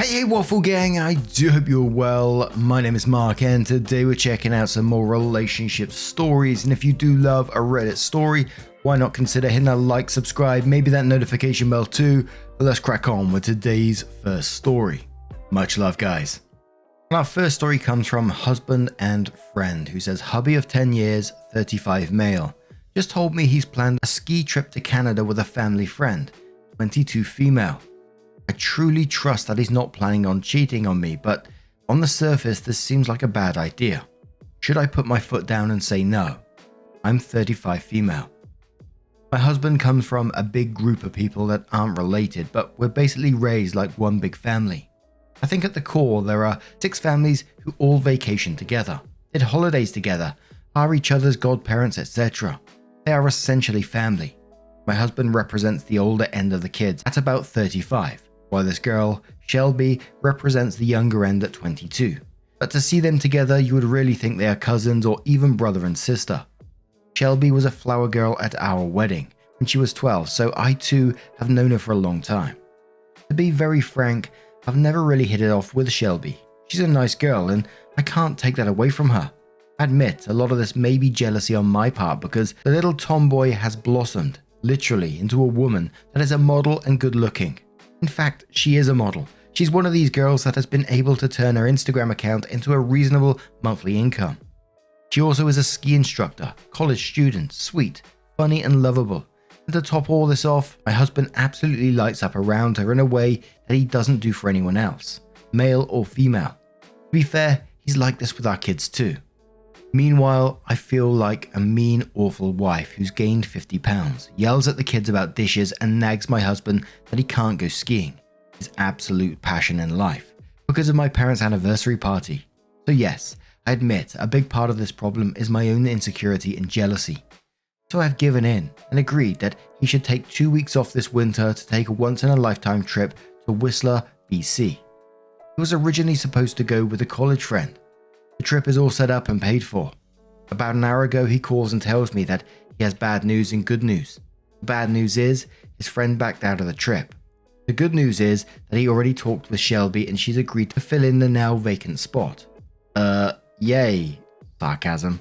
Hey Waffle Gang, I do hope you're well. My name is Mark and today we're checking out some more relationship stories, and if you do love a Reddit story, why not consider hitting that like, subscribe, maybe that notification bell too. But let's crack on with today's first story. Much love, guys. And our first story comes from husband and friend who says, hubby of 10 years, 35 male, just told me he's planned a ski trip to Canada with a family friend, 22 female. I truly trust that he's not planning on cheating on me, but on the surface this seems like a bad idea. Should I put my foot down and say no? I'm 35 female. My husband comes from a big group of people that aren't related, but we're basically raised like one big family. I think at the core there are 6 families who all vacation together, did holidays together, are each other's godparents, etc. They are essentially family. My husband represents the older end of the kids at about 35. While this girl, Shelby, represents the younger end at 22. But to see them together, you would really think they are cousins or even brother and sister. Shelby was a flower girl at our wedding when she was 12, so I too have known her for a long time. To be very frank, I've never really hit it off with Shelby. She's a nice girl and I can't take that away from her. I admit a lot of this may be jealousy on my part because the little tomboy has blossomed, literally, into a woman that is a model and good looking. In fact, she is a model. She's one of these girls that has been able to turn her Instagram account into a reasonable monthly income. She also is a ski instructor, college student, sweet, funny and lovable. And to top all this off, my husband absolutely lights up around her in a way that he doesn't do for anyone else, male or female. To be fair, he's like this with our kids too. Meanwhile, I feel like a mean, awful wife who's gained 50 pounds, yells at the kids about dishes and nags my husband that he can't go skiing, his absolute passion in life, because of my parents' anniversary party. So yes, I admit a big part of this problem is my own insecurity and jealousy. So I've given in and agreed that he should take 2 weeks off this winter to take a once-in-a-lifetime trip to Whistler, BC. He was originally supposed to go with a college friend. The trip is all set up and paid for. About an hour ago, he calls and tells me that he has bad news and good news. The bad news is his friend backed out of the trip. The good news is that he already talked with Shelby and she's agreed to fill in the now vacant spot. Yay. Sarcasm.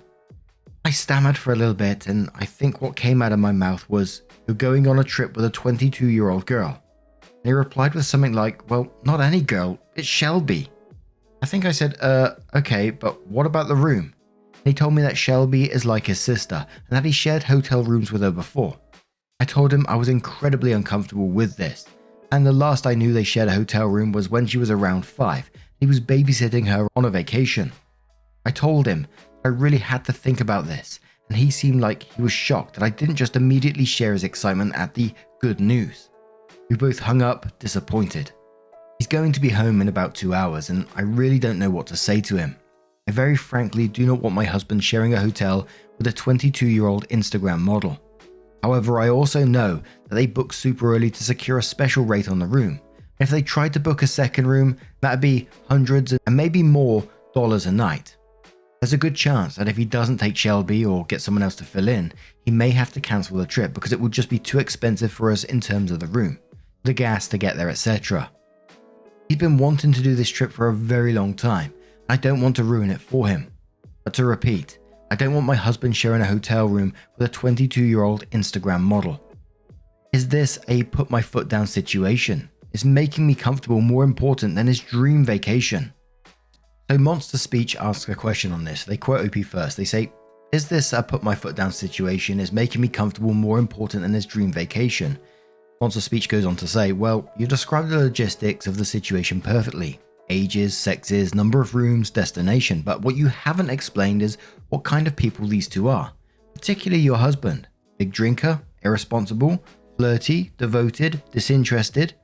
I stammered for a little bit and I think what came out of my mouth was, "You're going on a trip with a 22-year-old girl." And he replied with something like, "Well, not any girl, it's Shelby." I think I said, okay, but what about the room? And he told me that Shelby is like his sister and that he shared hotel rooms with her before. I told him I was incredibly uncomfortable with this, and the last I knew they shared a hotel room was when she was around 5. He was babysitting her on a vacation. I told him I really had to think about this, and he seemed like he was shocked that I didn't just immediately share his excitement at the good news. We both hung up, disappointed. He's going to be home in about 2 hours and I really don't know what to say to him. I very frankly do not want my husband sharing a hotel with a 22-year-old Instagram model. However, I also know that they book super early to secure a special rate on the room. And if they tried to book a second room, that'd be hundreds and maybe more dollars a night. There's a good chance that if he doesn't take Shelby or get someone else to fill in, he may have to cancel the trip because it would just be too expensive for us in terms of the room, the gas to get there, etc. He's been wanting to do this trip for a very long time. I don't want to ruin it for him. But to repeat, I don't want my husband sharing a hotel room with a 22-year-old Instagram model. Is this a put my foot down situation? Is making me comfortable more important than his dream vacation? So Monster Speech asks a question on this. They quote OP first. They say, is this a put my foot down situation? Is making me comfortable more important than his dream vacation? Monster Speech goes on to say, well, you described the logistics of the situation perfectly. Ages, sexes, number of rooms, destination, but what you haven't explained is what kind of people these two are. Particularly your husband. Big drinker, irresponsible, flirty, devoted, disinterested.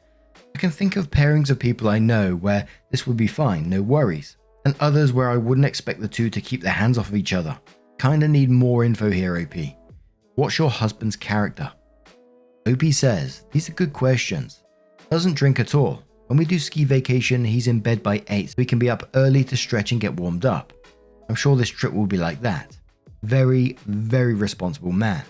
I can think of pairings of people I know where this would be fine, no worries. And others where I wouldn't expect the two to keep their hands off of each other. Kinda need more info here, OP. What's your husband's character? OP says, these are good questions. Doesn't drink at all. When we do ski vacation, he's in bed by 8 so we can be up early to stretch and get warmed up. I'm sure this trip will be like that. Very, very responsible man.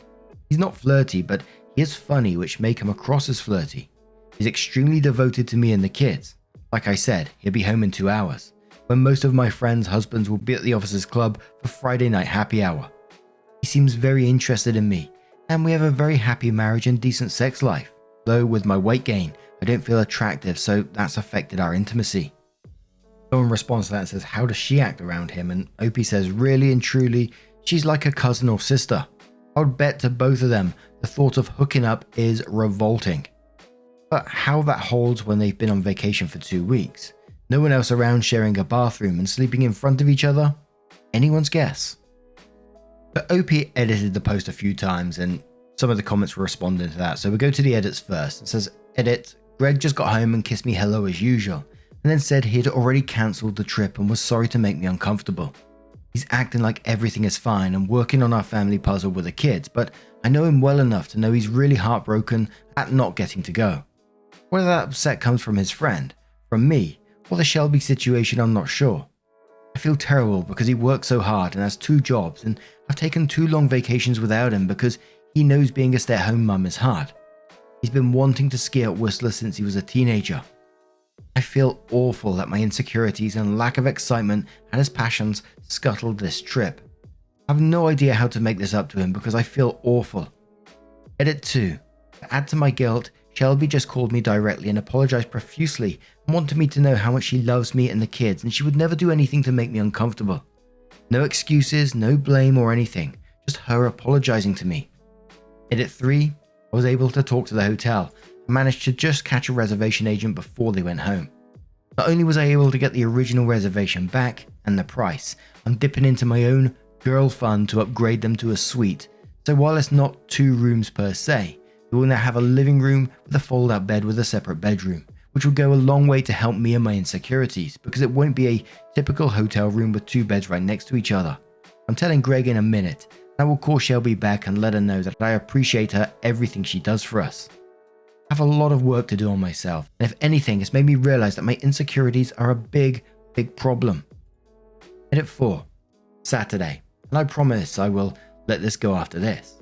He's not flirty, but he is funny, which may come across as flirty. He's extremely devoted to me and the kids. Like I said, he'll be home in 2 hours, when most of my friends' husbands will be at the officers' club for Friday night happy hour. He seems very interested in me, and we have a very happy marriage and decent sex life, though with my weight gain, I don't feel attractive, so that's affected our intimacy. Someone responds to that and says, how does she act around him? And Opie says, really and truly, she's like a cousin or sister. I would bet to both of them the thought of hooking up is revolting. But how that holds when they've been on vacation for 2 weeks, no one else around sharing a bathroom and sleeping in front of each other? Anyone's guess. But Opie edited the post a few times and some of the comments were responding to that. So we go to the edits first. It says, edit, Greg just got home and kissed me hello as usual, and then said he had already cancelled the trip and was sorry to make me uncomfortable. He's acting like everything is fine and working on our family puzzle with the kids, but I know him well enough to know he's really heartbroken at not getting to go. Whether that upset comes from his friend, from me, or the Shelby situation, I'm not sure. I feel terrible because he works so hard and has 2 jobs, and I've taken 2 long vacations without him because he knows being a stay-at-home mum is hard. He's been wanting to ski at Whistler since he was a teenager. I feel awful that my insecurities and lack of excitement and his passions scuttled this trip. I have no idea how to make this up to him because I feel awful. Edit 2. To add to my guilt, Shelby just called me directly and apologized profusely and wanted me to know how much she loves me and the kids, and she would never do anything to make me uncomfortable. No excuses, no blame or anything, just her apologizing to me. Edit 3. I was able to talk to the hotel and managed to just catch a reservation agent before they went home. Not only was I able to get the original reservation back and the price, I'm dipping into my own girl fund to upgrade them to a suite, so while it's not 2 rooms per se, we will now have a living room with a fold-out bed with a separate bedroom, which will go a long way to help me and my insecurities because it won't be a typical hotel room with 2 beds right next to each other. I'm telling Greg in a minute, and I will call Shelby back and let her know that I appreciate her everything she does for us. I have a lot of work to do on myself, and if anything, it's made me realize that my insecurities are a big problem. Edit 4. Saturday, and I promise I will let this go after this.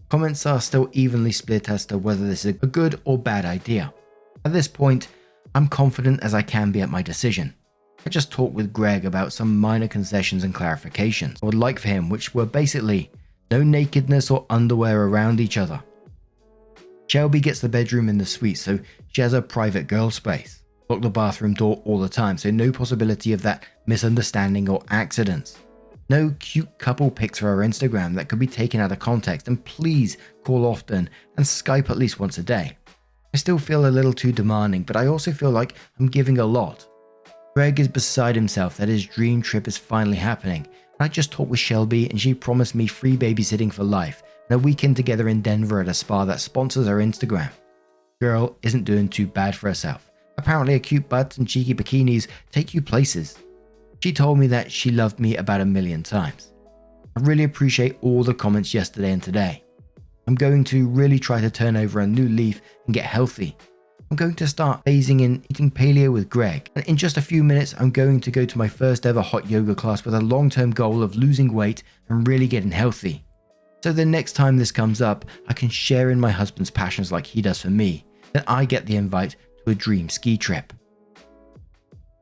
Comments are still evenly split as to whether this is a good or bad idea. At this point, I'm confident as I can be at my decision. I just talked with Greg about some minor concessions and clarifications I would like for him, which were basically no nakedness or underwear around each other. Shelby gets the bedroom in the suite, so she has her private girl space. Lock the bathroom door all the time, so no possibility of that misunderstanding or accidents. No cute couple pics for our Instagram that could be taken out of context, and please call often and Skype at least once a day. I still feel a little too demanding, but I also feel like I'm giving a lot. Greg is beside himself that his dream trip is finally happening, and I just talked with Shelby and she promised me free babysitting for life and a weekend together in Denver at a spa that sponsors our Instagram. Girl isn't doing too bad for herself. Apparently a cute butt and cheeky bikinis take you places. She told me that she loved me about 1,000,000 times. I really appreciate all the comments yesterday and today. I'm going to really try to turn over a new leaf and get healthy. I'm going to start phasing in eating paleo with Greg, and in just a few minutes I'm going to go to my first ever hot yoga class with a long-term goal of losing weight and really getting healthy. So the next time this comes up, I can share in my husband's passions like he does for me, then I get the invite to a dream ski trip.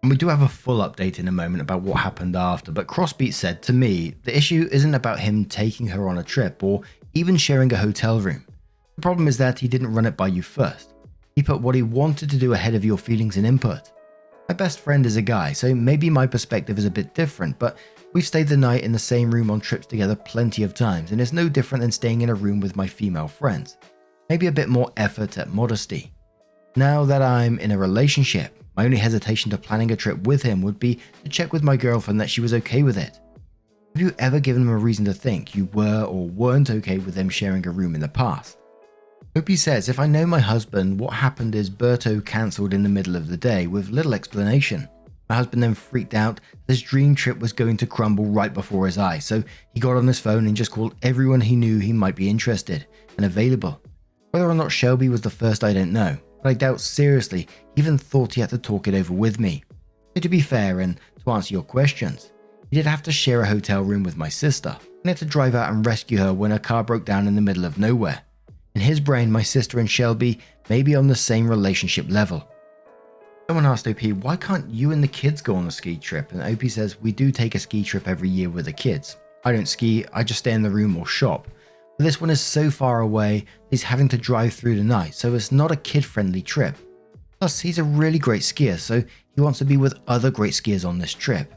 And we do have a full update in a moment about what happened after, but Crossbeat said to me, the issue isn't about him taking her on a trip or even sharing a hotel room. The problem is that he didn't run it by you first. He put what he wanted to do ahead of your feelings and input. My best friend is a guy, so maybe my perspective is a bit different, but we've stayed the night in the same room on trips together plenty of times, and it's no different than staying in a room with my female friends. Maybe a bit more effort at modesty. Now that I'm in a relationship, my only hesitation to planning a trip with him would be to check with my girlfriend that she was okay with it. Have you ever given him a reason to think you were or weren't okay with them sharing a room in the past? Opie says, if I know my husband, what happened is Berto cancelled in the middle of the day with little explanation. My husband then freaked out this dream trip was going to crumble right before his eyes, so he got on his phone and just called everyone he knew he might be interested and available. Whether or not Shelby was the first I don't know, but I doubt seriously he even thought he had to talk it over with me. So to be fair and to answer your questions, he did have to share a hotel room with my sister and had to drive out and rescue her when her car broke down in the middle of nowhere. In his brain, my sister and Shelby may be on the same relationship level. Someone asked OP, why can't you and the kids go on a ski trip? And OP says, we do take a ski trip every year with the kids. I don't ski, I just stay in the room or shop. But this one is so far away, he's having to drive through the night, so it's not a kid-friendly trip. Plus, he's a really great skier, so he wants to be with other great skiers on this trip.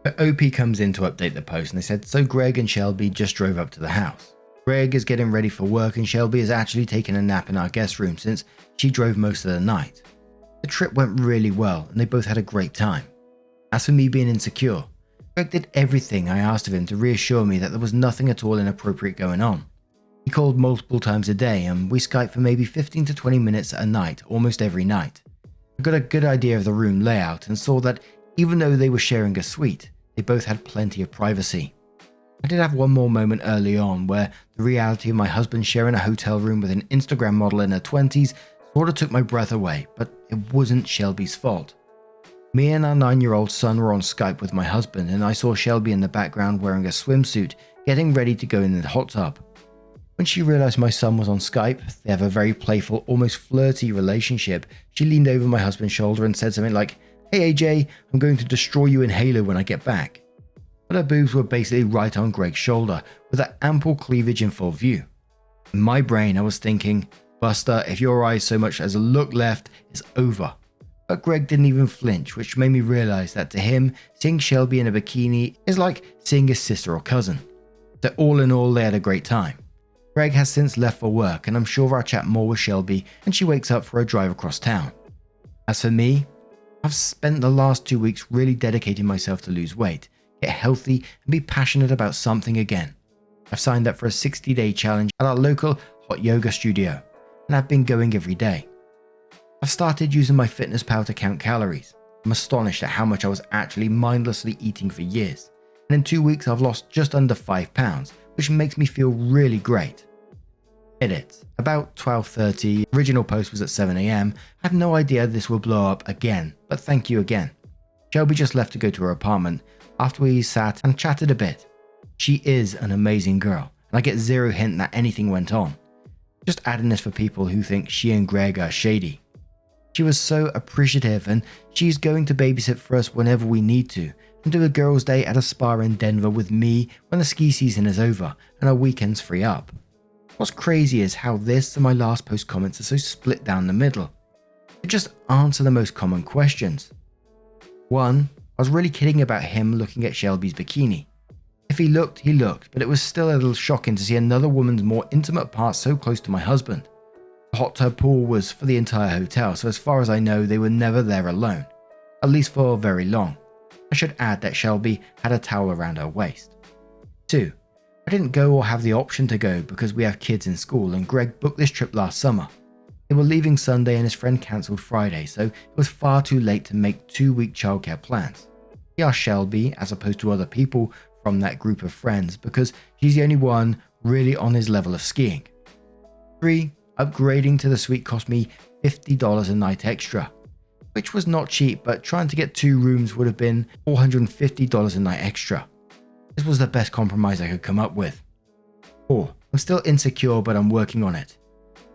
But OP comes in to update the post, and they said, so Greg and Shelby just drove up to the house. Greg is getting ready for work, and Shelby is actually taking a nap in our guest room since she drove most of the night. The trip went really well, and they both had a great time. As for me being insecure, Greg did everything I asked of him to reassure me that there was nothing at all inappropriate going on. He called multiple times a day, and we Skyped for maybe 15 to 20 minutes a night, almost every night. I got a good idea of the room layout and saw that even though they were sharing a suite, they both had plenty of privacy. I did have one more moment early on where the reality of my husband sharing a hotel room with an Instagram model in her 20s sort of took my breath away, but it wasn't Shelby's fault. Me and our 9-year-old son were on Skype with my husband, and I saw Shelby in the background wearing a swimsuit, getting ready to go in the hot tub. When she realized my son was on Skype, they have a very playful, almost flirty relationship, she leaned over my husband's shoulder and said something like, "Hey AJ, I'm going to destroy you in Halo when I get back." But her boobs were basically right on Greg's shoulder, with her ample cleavage in full view. In my brain, I was thinking, Buster, if your eyes so much as a look left, it's over. But Greg didn't even flinch, which made me realize that to him, seeing Shelby in a bikini is like seeing his sister or cousin. So all in all, they had a great time. Greg has since left for work, and I'm sure I'll chat more with Shelby when she wakes up for a drive across town. As for me, I've spent the last 2 weeks really dedicating myself to lose weight, get healthy, and be passionate about something again. I've signed up for a 60-day challenge at our local hot yoga studio, and I've been going every day. I've started using my FitnessPal to count calories. I'm astonished at how much I was actually mindlessly eating for years, and in 2 weeks I've lost just under 5 pounds, which makes me feel really great. Edit. About 12:30, original post was at 7 AM. I had no idea this would blow up again, but thank you again. Shelby just left to go to her apartment after we sat and chatted a bit. She is an amazing girl, and I get zero hint that anything went on. Just adding this for people who think she and Greg are shady. She was so appreciative, and she's going to babysit for us whenever we need to, and do a girls' day at a spa in Denver with me when the ski season is over and our weekends free up. What's crazy is how this and my last post comments are so split down the middle. They just answer the most common questions. 1. I was really kidding about him looking at Shelby's bikini. If he looked, but it was still a little shocking to see another woman's more intimate parts so close to my husband. The hot tub pool was for the entire hotel, so as far as I know, they were never there alone, at least for very long. I should add that Shelby had a towel around her waist. 2. I didn't go or have the option to go because we have kids in school, and Greg booked this trip last summer. They were leaving Sunday and his friend cancelled Friday, so it was far too late to make 2-week childcare plans. He asked Shelby, as opposed to other people from that group of friends, because she's the only one really on his level of skiing. 3. Upgrading to the suite cost me $50 a night extra, which was not cheap, but trying to get 2 rooms would have been $450 a night extra. This was the best compromise I could come up with. 4. I'm still insecure, but I'm working on it.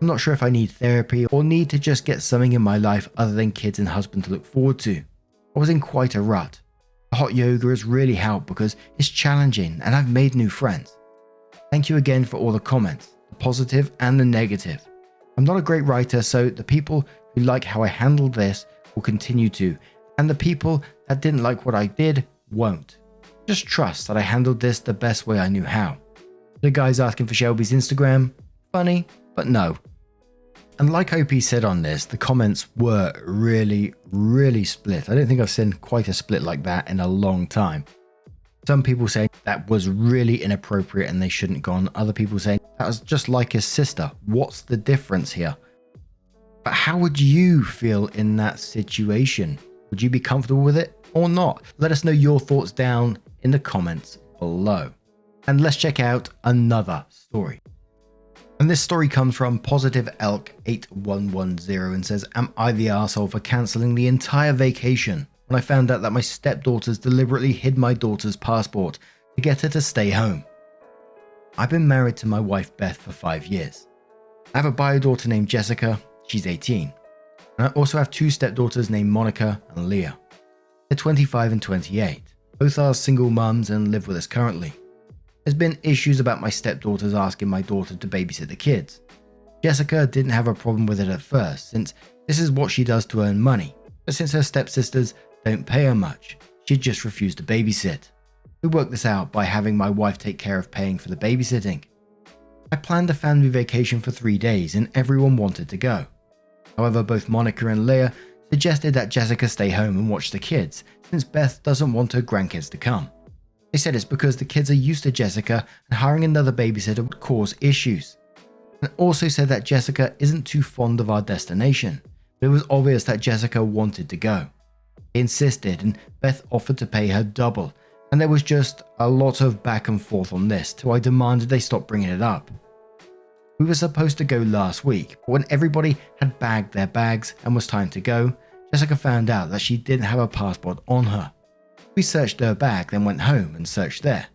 I'm not sure if I need therapy or need to just get something in my life other than kids and husband to look forward to. I was in quite a rut. The hot yoga has really helped because it's challenging and I've made new friends. Thank you again for all the comments, the positive and the negative. I'm not a great writer, so the people who like how I handled this will continue to, and the people that didn't like what I did won't. Just trust that I handled this the best way I knew how. The guys asking for Shelby's Instagram? Funny, but no. And like OP said on this, the comments were really split. I don't think I've seen quite a split like that in a long time. Some people saying that was really inappropriate and they shouldn't have gone. Other people saying that was just like his sister. What's the difference here? But how would you feel in that situation? Would you be comfortable with it or not? Let us know your thoughts down in the comments below. And let's check out another story. And this story comes from Positive Elk 8110 and says, am I the arsehole for cancelling the entire vacation when I found out that my stepdaughters deliberately hid my daughter's passport to get her to stay home? I've been married to my wife Beth for 5 years. I have a bio daughter named Jessica, she's 18. And I also have two stepdaughters named Monica and Leah. They're 25 and 28. Both are single mums and live with us currently. There's been issues about my stepdaughters asking my daughter to babysit the kids. Jessica didn't have a problem with it at first, since this is what she does to earn money, but since her stepsisters don't pay her much, she'd just refused to babysit. We worked this out by having my wife take care of paying for the babysitting. I planned a family vacation for 3 days and everyone wanted to go. However, both Monica and Leah suggested that Jessica stay home and watch the kids, since Beth doesn't want her grandkids to come. They said it's because the kids are used to Jessica and hiring another babysitter would cause issues. And also said that Jessica isn't too fond of our destination, but it was obvious that Jessica wanted to go. They insisted and Beth offered to pay her double, and there was just a lot of back and forth on this till I demanded they stop bringing it up. We were supposed to go last week, but when everybody had bagged their bags and was time to go, Jessica found out that she didn't have a passport on her. We searched her bag, then went home and searched there.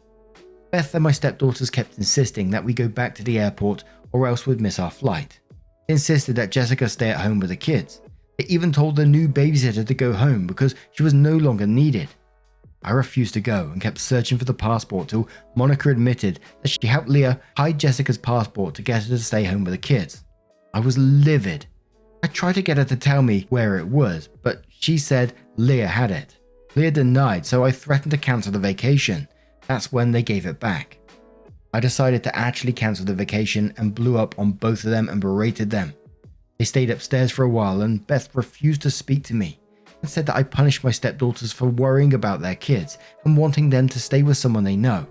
Beth and my stepdaughters kept insisting that we go back to the airport or else we'd miss our flight. They insisted that Jessica stay at home with the kids. They even told the new babysitter to go home because she was no longer needed. I refused to go and kept searching for the passport till Monica admitted that she helped Leah hide Jessica's passport to get her to stay home with the kids. I was livid. I tried to get her to tell me where it was, but she said Leah had it. Leah denied, so I threatened to cancel the vacation. That's when they gave it back. I decided to actually cancel the vacation and blew up on both of them and berated them. They stayed upstairs for a while and Beth refused to speak to me and said that I punished my stepdaughters for worrying about their kids and wanting them to stay with someone they know.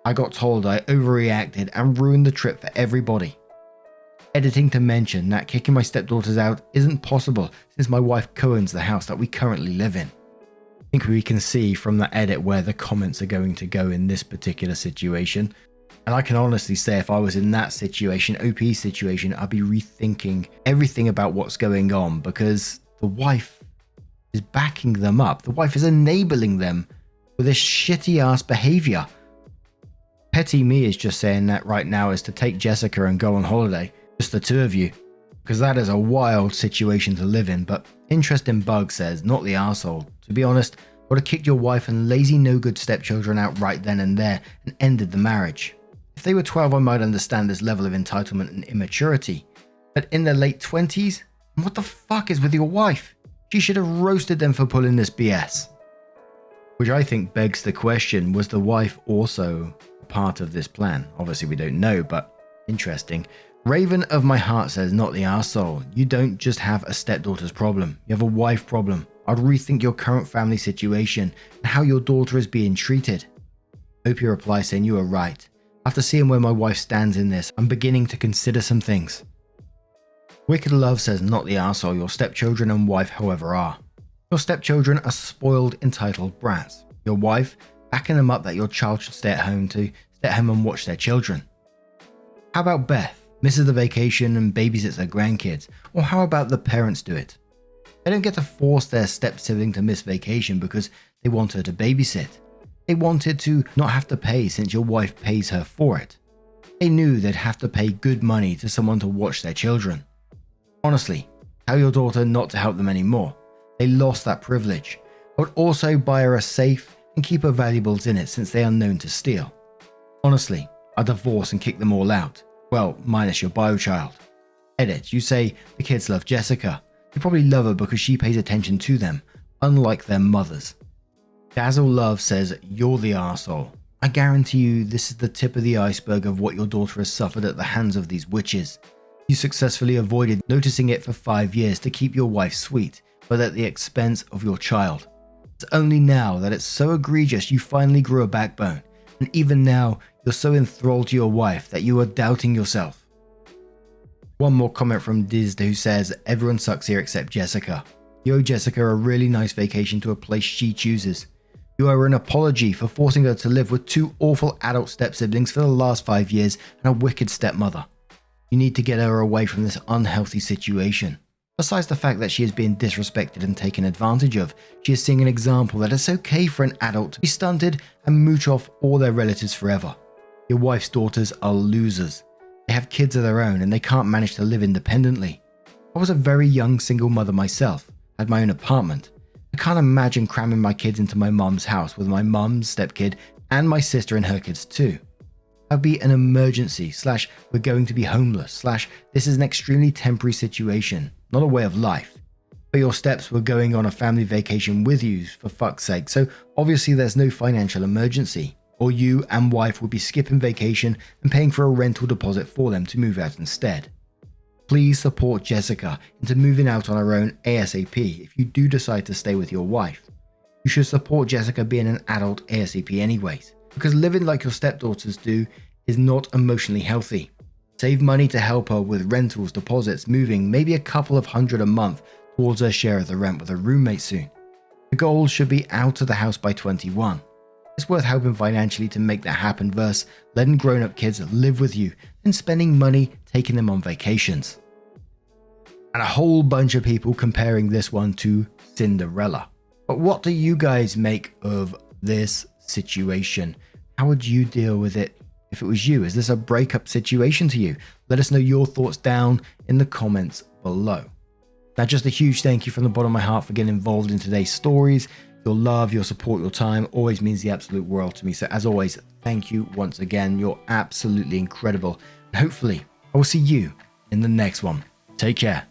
I got told I overreacted and ruined the trip for everybody. Editing to mention that kicking my stepdaughters out isn't possible since my wife co-owns the house that we currently live in. I think we can see from that edit where the comments are going to go in this particular situation. And I can honestly say if I was in that situation, OP situation, I'd be rethinking everything about what's going on because the wife is backing them up. The wife is enabling them with this shitty ass behavior. Petty me is just saying that right now is to take Jessica and go on holiday. Just the two of you. Because that is a wild situation to live in. But Interesting Bug says, not the arsehole. To be honest, I would have kicked your wife and lazy no good stepchildren out right then and there and ended the marriage. If they were 12, I might understand this level of entitlement and immaturity. But in their late 20s, what the fuck is with your wife? She should have roasted them for pulling this BS. Which I think begs the question, was the wife also a part of this plan? Obviously we don't know, but interesting. Raven of my heart says, not the arsehole. You don't just have a stepdaughter's problem, you have a wife problem. I'd rethink your current family situation and how your daughter is being treated. Opie replies saying, you are right. After seeing where my wife stands in this, I'm beginning to consider some things. Wicked Love says, not the arsehole, your stepchildren and wife however are. Your stepchildren are spoiled, entitled brats. Your wife, backing them up that your child should stay at home and watch their children. How about Beth, misses the vacation and babysits their grandkids? Or how about the parents do it? They don't get to force their step-sibling to miss vacation because they want her to babysit. They wanted to not have to pay since your wife pays her for it. They knew they'd have to pay good money to someone to watch their children. Honestly, tell your daughter not to help them anymore. They lost that privilege. I would also buy her a safe and keep her valuables in it since they are known to steal. Honestly, I'd divorce and kick them all out. Well, minus your bio child. Edit, you say the kids love Jessica. They probably love her because she pays attention to them, unlike their mothers. Dazzle Love says, you're the arsehole. I guarantee you this is the tip of the iceberg of what your daughter has suffered at the hands of these witches. You successfully avoided noticing it for 5 years to keep your wife sweet, but at the expense of your child. It's only now that it's so egregious you finally grew a backbone, and even now you're so enthralled to your wife that you are doubting yourself. One more comment from Dizd who says, everyone sucks here except Jessica. You owe Jessica a really nice vacation to a place she chooses. You owe her an apology for forcing her to live with 2 awful adult step-siblings for the last 5 years and a wicked stepmother. You need to get her away from this unhealthy situation. Besides the fact that she is being disrespected and taken advantage of, she is seeing an example that it's okay for an adult to be stunted and mooch off all their relatives forever. Your wife's daughters are losers. They have kids of their own and they can't manage to live independently. I I was a very young single mother myself, had my own apartment. I can't imagine cramming my kids into my mum's house with my mum's stepkid and my sister and her kids too. That'd be an emergency / we're going to be homeless / this is an extremely temporary situation, not a way of life. But your steps were going on a family vacation with you for fuck's sake, so obviously there's no financial emergency. Or you and wife would be skipping vacation and paying for a rental deposit for them to move out instead. Please support Jessica into moving out on her own ASAP if you do decide to stay with your wife. You should support Jessica being an adult ASAP anyways, because living like your stepdaughters do is not emotionally healthy. Save money to help her with rentals, deposits, moving, maybe a couple of $100 a month towards her share of the rent with a roommate soon. The goal should be out of the house by 21. It's worth helping financially to make that happen versus letting grown-up kids live with you and spending money taking them on vacations. And a whole bunch of people comparing this one to Cinderella. But what do you guys make of this situation? How would you deal with it if it was you? Is this a breakup situation to you? Let us know your thoughts down in the comments below. Now, just a huge thank you from the bottom of my heart for getting involved in today's stories. Your love, your support, your time always means the absolute world to me. So as always, thank you once again. You're absolutely incredible. And hopefully I will see you in the next one. Take care.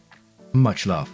Much love.